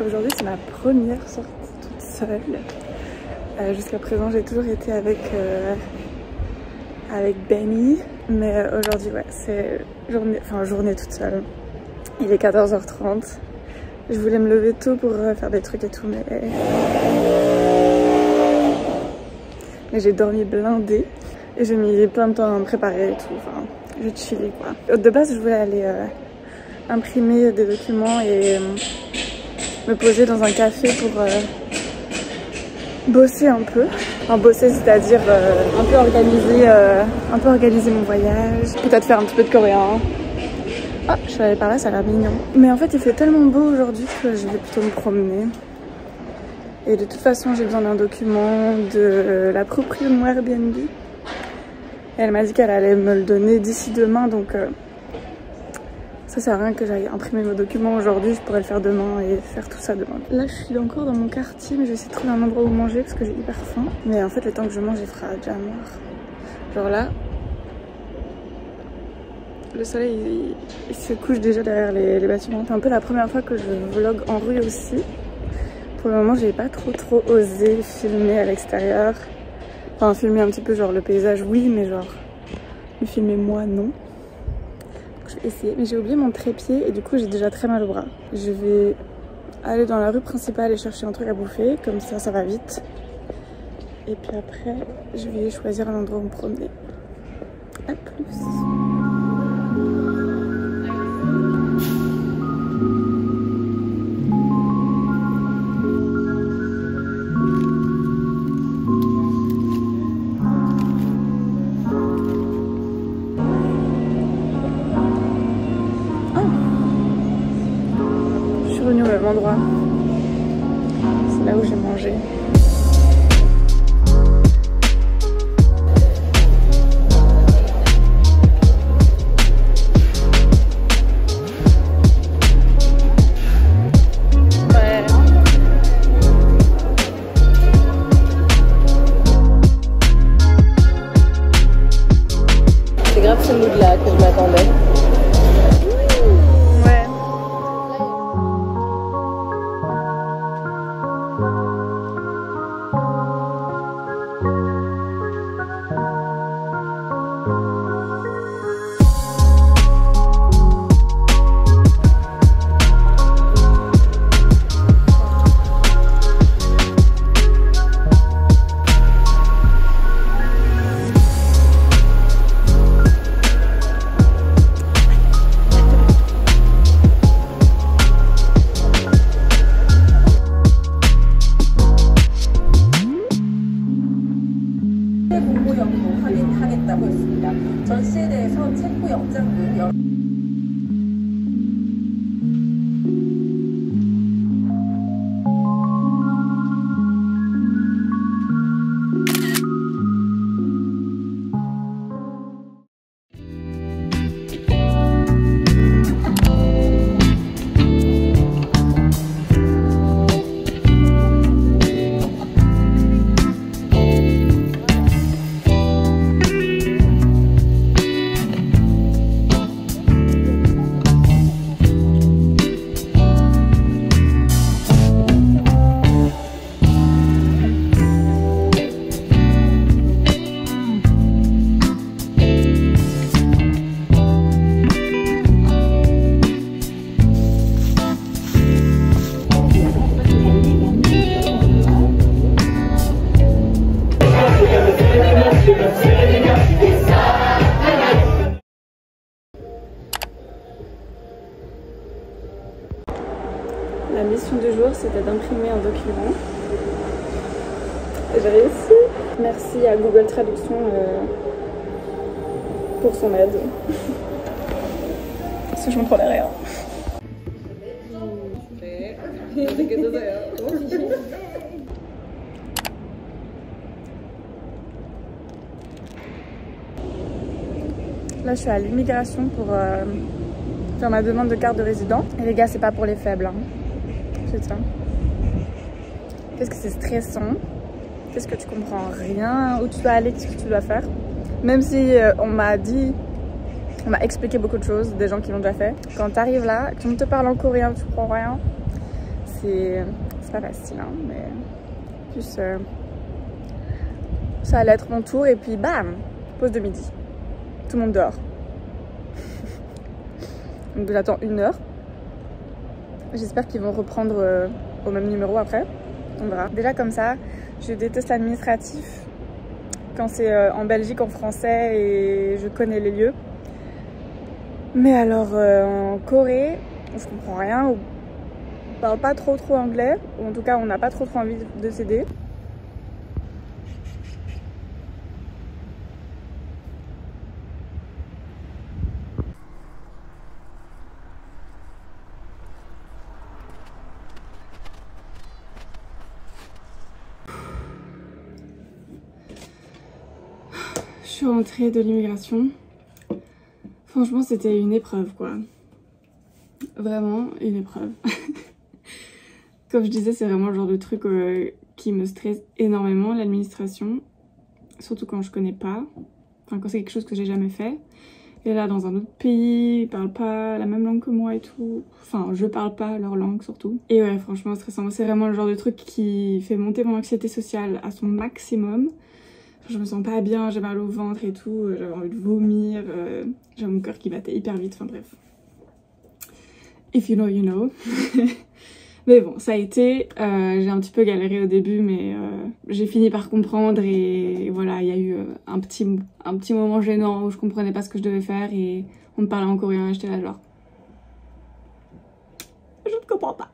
Aujourd'hui c'est ma première sortie toute seule. Jusqu'à présent j'ai toujours été avec Benny, mais aujourd'hui ouais c'est journée toute seule. Il est 14h30. Je voulais me lever tôt pour faire des trucs et tout, mais j'ai dormi blindée et j'ai mis plein de temps à me préparer et tout. Enfin, j'ai chillé quoi. De base je voulais aller imprimer des documents et me poser dans un café pour bosser un peu. Enfin bosser, c'est-à-dire un peu organiser mon voyage, peut-être faire un petit peu de coréen. Ah, je suis allée par là, ça a l'air mignon. Mais en fait il fait tellement beau aujourd'hui que je vais plutôt me promener. Et de toute façon j'ai besoin d'un document de la proprio de mon Airbnb. Et elle m'a dit qu'elle allait me le donner d'ici demain, donc ça sert à rien que j'aille imprimer mon document aujourd'hui, je pourrais le faire demain et faire tout ça demain. Là je suis encore dans mon quartier, mais je vais essayer de trouver un endroit où manger parce que j'ai hyper faim. Mais en fait le temps que je mange il fera déjà noir. Genre là, le soleil il se couche déjà derrière les bâtiments. C'est un peu la première fois que je vlog en rue aussi. Pour le moment j'ai pas trop osé filmer à l'extérieur. Enfin filmer un petit peu genre le paysage oui, mais genre me filmer moi non. Donc, je vais essayer, mais j'ai oublié mon trépied et du coup j'ai déjà très mal au bras. Je vais aller dans la rue principale et chercher un truc à bouffer, comme ça va vite. Et puis après je vais choisir un endroit où me promener. A plus. Au même endroit, c'est là où j'ai mangé. C'est grave ce mood là que je m'attendais. 확인하겠다고 했습니다. 전시에 대해서 체포 영장을 La mission du jour, c'était d'imprimer un document. J'ai réussi. Merci à Google Traduction pour son aide. Parce que je ne comprenais rien. Là, je suis à l'immigration pour faire ma demande de carte de résident. Et les gars, c'est pas pour les faibles. Hein. C'est ça. Qu'est-ce que c'est stressant? Qu'est-ce que tu comprends rien? Où tu dois aller? Qu'est-ce que tu dois faire? Même si on m'a expliqué beaucoup de choses, des gens qui l'ont déjà fait. Quand tu arrives là, qu'on te parle en coréen, tu comprends rien. c'est pas facile, hein, mais plus ça allait être mon tour et puis bam, pause de midi. Tout le monde dehors. Donc j'attends 1 heure. J'espère qu'ils vont reprendre au même numéro après. On verra. Déjà comme ça, je déteste l'administratif quand c'est en Belgique en français et je connais les lieux. Mais alors en Corée, je comprends rien, on parle pas trop anglais, ou en tout cas on n'a pas trop envie de s'aider. Je suis rentrée de l'immigration. Franchement, c'était une épreuve, quoi. Vraiment une épreuve. Comme je disais, c'est vraiment le genre de truc qui me stresse énormément, l'administration. Surtout quand je connais pas. Enfin, quand c'est quelque chose que j'ai jamais fait. Et là, dans un autre pays, ils parlent pas la même langue que moi et tout. Enfin, je parle pas leur langue, surtout. Et ouais, franchement, stressant. C'est vraiment le genre de truc qui fait monter mon anxiété sociale à son maximum. Je me sens pas bien, j'ai mal au ventre et tout, j'avais envie de vomir, j'ai mon cœur qui battait hyper vite, enfin bref. If you know, you know. Mais bon, ça a été, j'ai un petit peu galéré au début, mais j'ai fini par comprendre et voilà, il y a eu un petit moment gênant où je comprenais pas ce que je devais faire et on me parlait en coréen et j'étais là genre... Je ne comprends pas.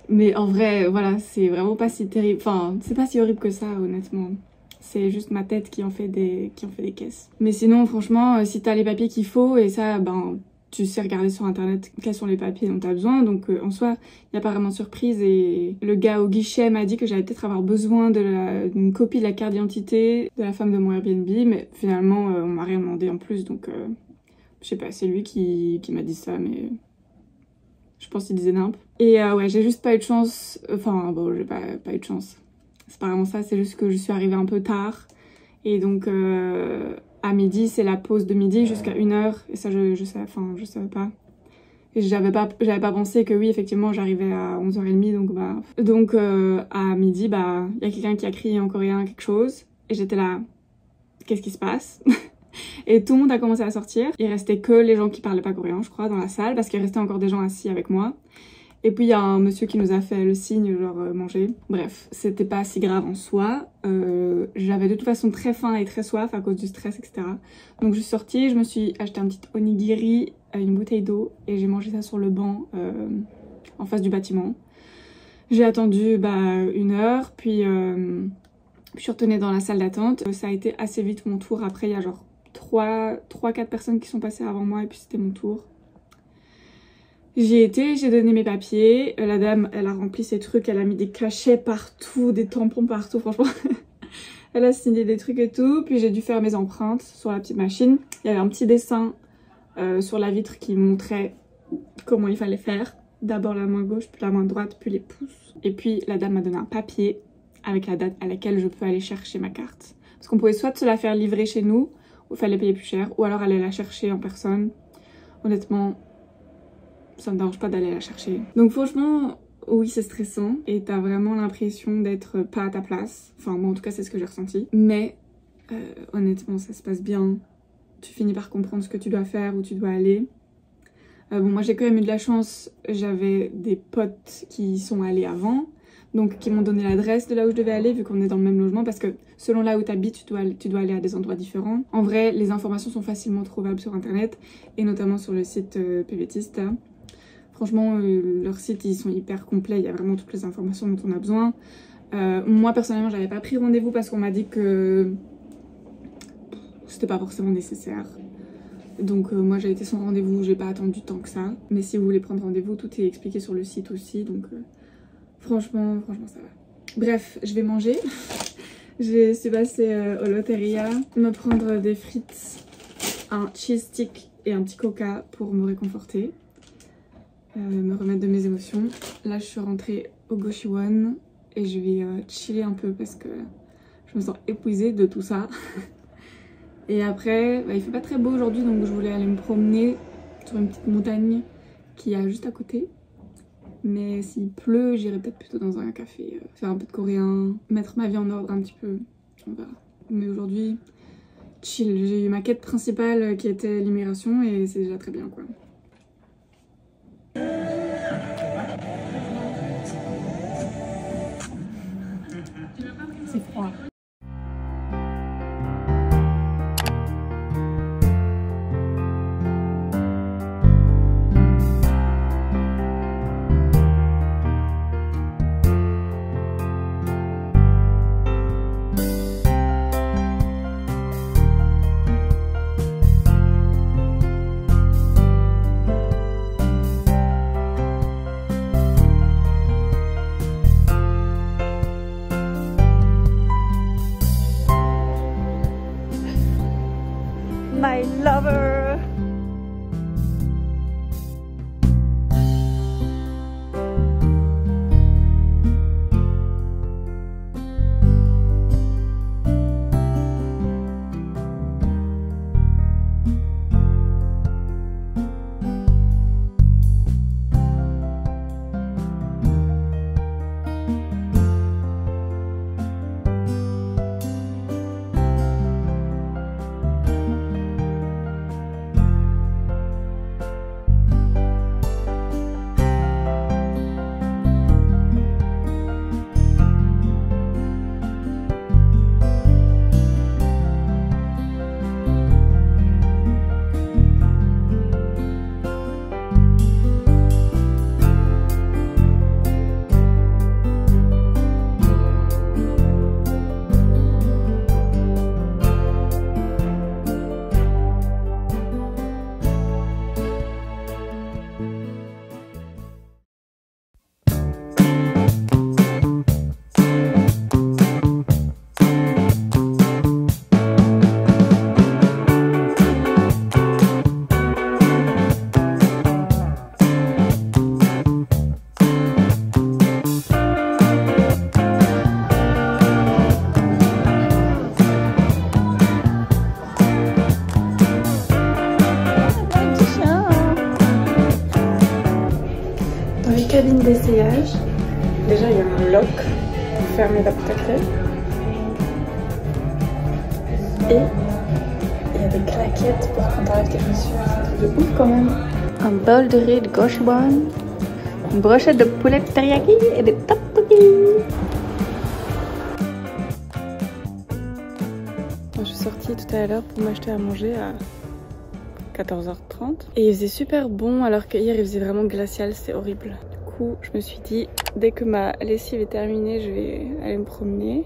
Mais en vrai, voilà, c'est vraiment pas si terrible, enfin, c'est pas si horrible que ça, honnêtement. C'est juste ma tête qui en fait des caisses. Mais sinon, franchement, si t'as les papiers qu'il faut, et ça, ben, tu sais regarder sur internet quels sont les papiers dont t'as besoin. Donc en soi, il n'y a pas vraiment de surprise. Et le gars au guichet m'a dit que j'allais peut-être avoir besoin d'une copie de la carte d'identité de la femme de mon Airbnb. Mais finalement, on m'a rien demandé en plus. Donc, je sais pas, c'est lui qui m'a dit ça, mais... Je pense qu'il disait nimp. Et ouais, j'ai juste pas eu de chance. Enfin, bon, j'ai pas eu de chance. C'est pas vraiment ça, c'est juste que je suis arrivée un peu tard. Et donc, à midi, c'est la pause de midi jusqu'à 1h. Et ça, je savais pas. Et j'avais pas pensé que oui, effectivement, j'arrivais à 11h30. Donc, à midi, bah, il y a quelqu'un qui a crié en coréen quelque chose. Et j'étais là, qu'est-ce qui se passe? Et tout le monde a commencé à sortir. Il restait que les gens qui parlaient pas coréen, je crois, dans la salle. Parce qu'il restait encore des gens assis avec moi. Et puis il y a un monsieur qui nous a fait le signe, genre manger. Bref, c'était pas si grave en soi. J'avais de toute façon très faim et très soif à cause du stress, etc. Donc je suis sortie, je me suis acheté un petit onigiri, une bouteille d'eau, et j'ai mangé ça sur le banc en face du bâtiment. J'ai attendu 1 heure, puis je suis retournée dans la salle d'attente. Ça a été assez vite mon tour. Après, il y a genre 3-4 personnes qui sont passées avant moi, et puis c'était mon tour. J'y ai été, j'ai donné mes papiers, la dame elle a rempli ses trucs, elle a mis des cachets partout, des tampons partout, franchement. Elle a signé des trucs et tout, puis j'ai dû faire mes empreintes sur la petite machine. Il y avait un petit dessin sur la vitre qui montrait comment il fallait faire. D'abord la main gauche, puis la main droite, puis les pouces. Et puis la dame m'a donné un papier avec la date à laquelle je peux aller chercher ma carte. Parce qu'on pouvait soit se la faire livrer chez nous, ou il fallait payer plus cher, ou alors aller la chercher en personne. Honnêtement... ça me dérange pas d'aller la chercher. Donc franchement, oui c'est stressant et t'as vraiment l'impression d'être pas à ta place. Enfin moi en tout cas c'est ce que j'ai ressenti. Mais honnêtement ça se passe bien. Tu finis par comprendre ce que tu dois faire, où tu dois aller. Bon moi j'ai quand même eu de la chance, j'avais des potes qui y sont allés avant. Donc qui m'ont donné l'adresse de là où je devais aller vu qu'on est dans le même logement. Parce que selon là où t'habites, tu dois aller à des endroits différents. En vrai les informations sont facilement trouvables sur internet. Et notamment sur le site PVTista. Franchement, leur site, ils sont hyper complets. Il y a vraiment toutes les informations dont on a besoin. Moi, personnellement, j'avais pas pris rendez-vous parce qu'on m'a dit que c'était pas forcément nécessaire. Donc moi, j'ai été sans rendez-vous. J'ai pas attendu tant que ça. Mais si vous voulez prendre rendez-vous, tout est expliqué sur le site aussi. Donc franchement, ça va. Bref, je vais manger. Je suis passée au Loteria me prendre des frites, un cheese stick et un petit coca pour me réconforter. Me remettre de mes émotions. Là je suis rentrée au Goshiwon et je vais chiller un peu parce que je me sens épuisée de tout ça. Et après il fait pas très beau aujourd'hui donc je voulais aller me promener sur une petite montagne qui est juste à côté. Mais s'il pleut, j'irai peut-être plutôt dans un café, faire un peu de coréen, mettre ma vie en ordre un petit peu, on verra. Mais aujourd'hui, chill, j'ai eu ma quête principale qui était l'immigration et c'est déjà très bien quoi. C'est froid. My lover. Cabine d'essayage. Déjà il y a un lock pour fermer la porte à clé. Et il y a des claquettes pour quand t'enlèves tes chaussures. C'est un truc de ouf quand même. Un bol de riz de gochujang, une brochette de poulet teriyaki et des tteokbokki. Je suis sortie tout à l'heure pour m'acheter à manger à 14h30 et il faisait super bon alors que hier il faisait vraiment glacial, c'est horrible. Du coup je me suis dit dès que ma lessive est terminée je vais aller me promener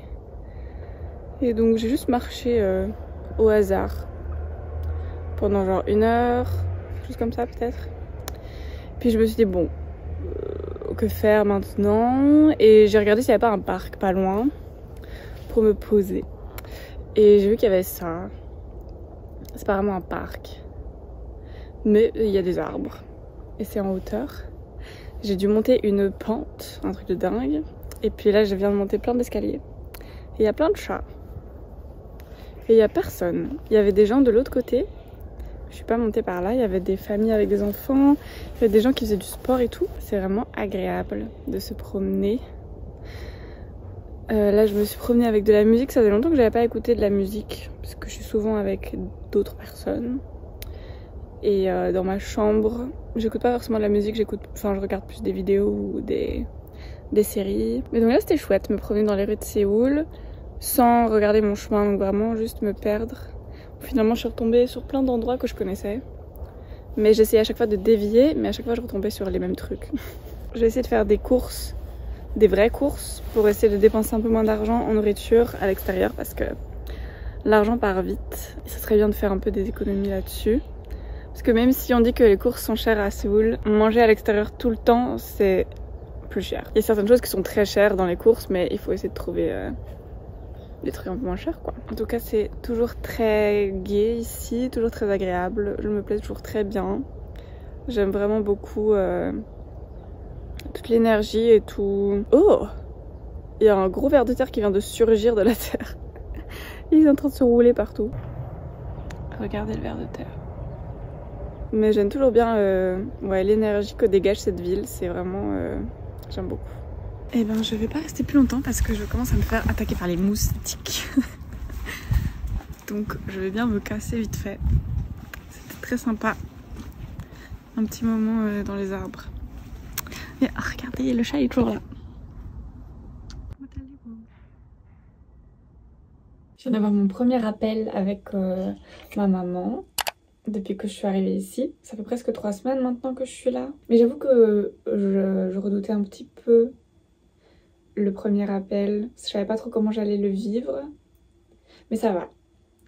et donc j'ai juste marché au hasard pendant genre 1 heure, quelque chose comme ça peut-être. Puis je me suis dit bon que faire maintenant et j'ai regardé s'il n'y avait pas un parc pas loin pour me poser et j'ai vu qu'il y avait ça. C'est pas vraiment un parc mais il y a des arbres et c'est en hauteur. J'ai dû monter une pente, un truc de dingue. Et puis là je viens de monter plein d'escaliers. Et il y a plein de chats. Et il n'y a personne. Il y avait des gens de l'autre côté. Je suis pas montée par là. Il y avait des familles avec des enfants. Il y avait des gens qui faisaient du sport et tout. C'est vraiment agréable de se promener. Là je me suis promenée avec de la musique. Ça faisait longtemps que j'avais pas écouté de la musique. Parce que je suis souvent avec d'autres personnes. Et dans ma chambre, j'écoute pas forcément de la musique, je regarde plus des vidéos ou des séries. Mais donc là c'était chouette, me promener dans les rues de Séoul sans regarder mon chemin, donc vraiment juste me perdre. Finalement je suis retombée sur plein d'endroits que je connaissais. Mais j'essayais à chaque fois de dévier, mais à chaque fois je retombais sur les mêmes trucs. J'ai essayé de faire des courses, des vraies courses, pour essayer de dépenser un peu moins d'argent en nourriture à l'extérieur parce que l'argent part vite. Et ça serait bien de faire un peu des économies là-dessus. Parce que même si on dit que les courses sont chères à Séoul, manger à l'extérieur tout le temps, c'est plus cher. Il y a certaines choses qui sont très chères dans les courses, mais il faut essayer de trouver des trucs un peu moins chers, quoi. En tout cas, c'est toujours très gai ici, toujours très agréable. Je me plais toujours très bien. J'aime vraiment beaucoup toute l'énergie et tout. Oh! Il y a un gros ver de terre qui vient de surgir de la terre. Il est en train de se rouler partout. Regardez le ver de terre. Mais j'aime toujours bien ouais, l'énergie que dégage cette ville, c'est vraiment... j'aime beaucoup. Et ben je vais pas rester plus longtemps parce que je commence à me faire attaquer par les moustiques. Donc je vais bien me casser vite fait. C'était très sympa. Un petit moment dans les arbres. Et oh, regardez, le chat est toujours là. Je viens d'avoir mon premier appel avec ma maman depuis que je suis arrivée ici. Ça fait presque 3 semaines maintenant que je suis là. Mais j'avoue que je redoutais un petit peu le premier appel. Je savais pas trop comment j'allais le vivre. Mais ça va.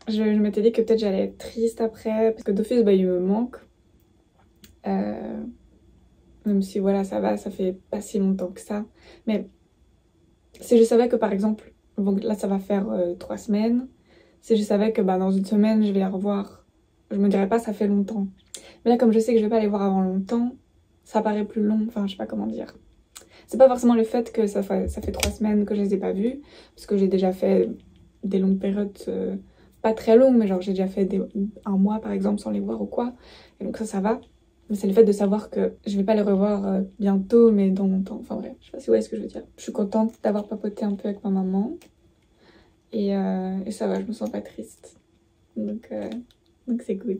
Je m'étais dit que peut-être j'allais être triste après. Parce que d'office, bah, il me manque. Même si voilà, ça va, ça fait pas si longtemps que ça. Mais si je savais que par exemple, bon, là ça va faire 3 semaines. Si je savais que bah, dans 1 semaine je vais la revoir, je me dirais pas ça fait longtemps. Mais là comme je sais que je vais pas les voir avant longtemps, ça paraît plus long, enfin je sais pas comment dire. C'est pas forcément le fait que ça fait 3 semaines que je les ai pas vus, parce que j'ai déjà fait des longues périodes, pas très longues, mais genre j'ai déjà fait 1 mois par exemple sans les voir ou quoi. Et donc ça va. Mais c'est le fait de savoir que je vais pas les revoir bientôt, mais dans longtemps. Enfin bref, je sais pas si vous voyez ce que je veux dire. Je suis contente d'avoir papoté un peu avec ma maman. Et ça va, je me sens pas triste. Donc c'est good.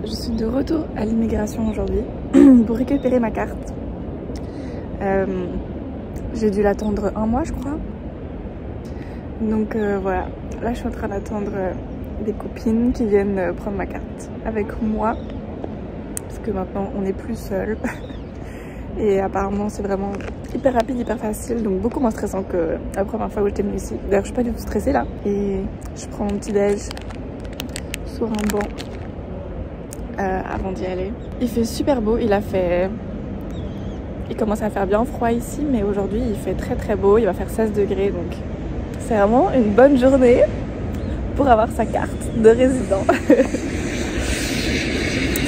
Je suis de retour à l'immigration aujourd'hui pour récupérer ma carte. J'ai dû l'attendre 1 mois, je crois. Donc voilà, là je suis en train d'attendre des copines qui viennent prendre ma carte avec moi. Parce que maintenant on n'est plus seul. Et apparemment c'est vraiment hyper rapide, hyper facile. Donc beaucoup moins stressant que la première fois où j'étais venue ici. D'ailleurs je suis pas du tout stressée là. Et je prends mon petit déj sur un banc avant d'y aller. Il fait super beau, il commence à faire bien froid ici. Mais aujourd'hui il fait très très beau, il va faire 16 degrés donc... C'est vraiment une bonne journée pour avoir sa carte de résident.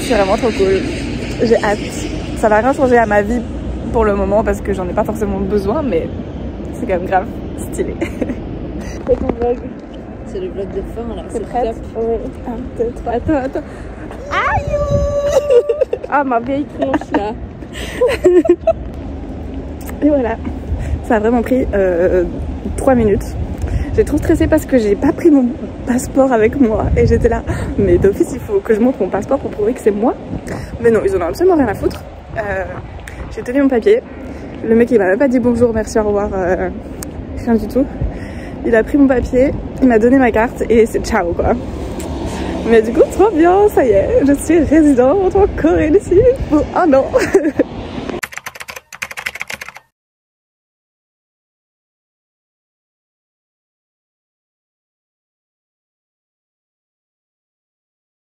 C'est vraiment trop cool. J'ai hâte. Ça va rien changer à ma vie pour le moment parce que j'en ai pas forcément besoin, mais c'est quand même grave stylé. C'est ton vlog. C'est le vlog de fin là. C'est prête? Oui. 1, 2, 3. Attends. Aïe! Ah, ma vieille tronche là. Et voilà. Ça a vraiment pris 3 minutes. J'ai trop stressé parce que j'ai pas pris mon passeport avec moi et j'étais là, mais d'office il faut que je montre mon passeport pour prouver que c'est moi. Mais non, ils en ont absolument rien à foutre. J'ai tenu mon papier, le mec il m'a même pas dit bonjour, merci, au revoir, rien du tout. Il a pris mon papier, il m'a donné ma carte et c'est ciao quoi. Mais du coup trop bien, ça y est, je suis résidente en Corée du Sud pour 1 an.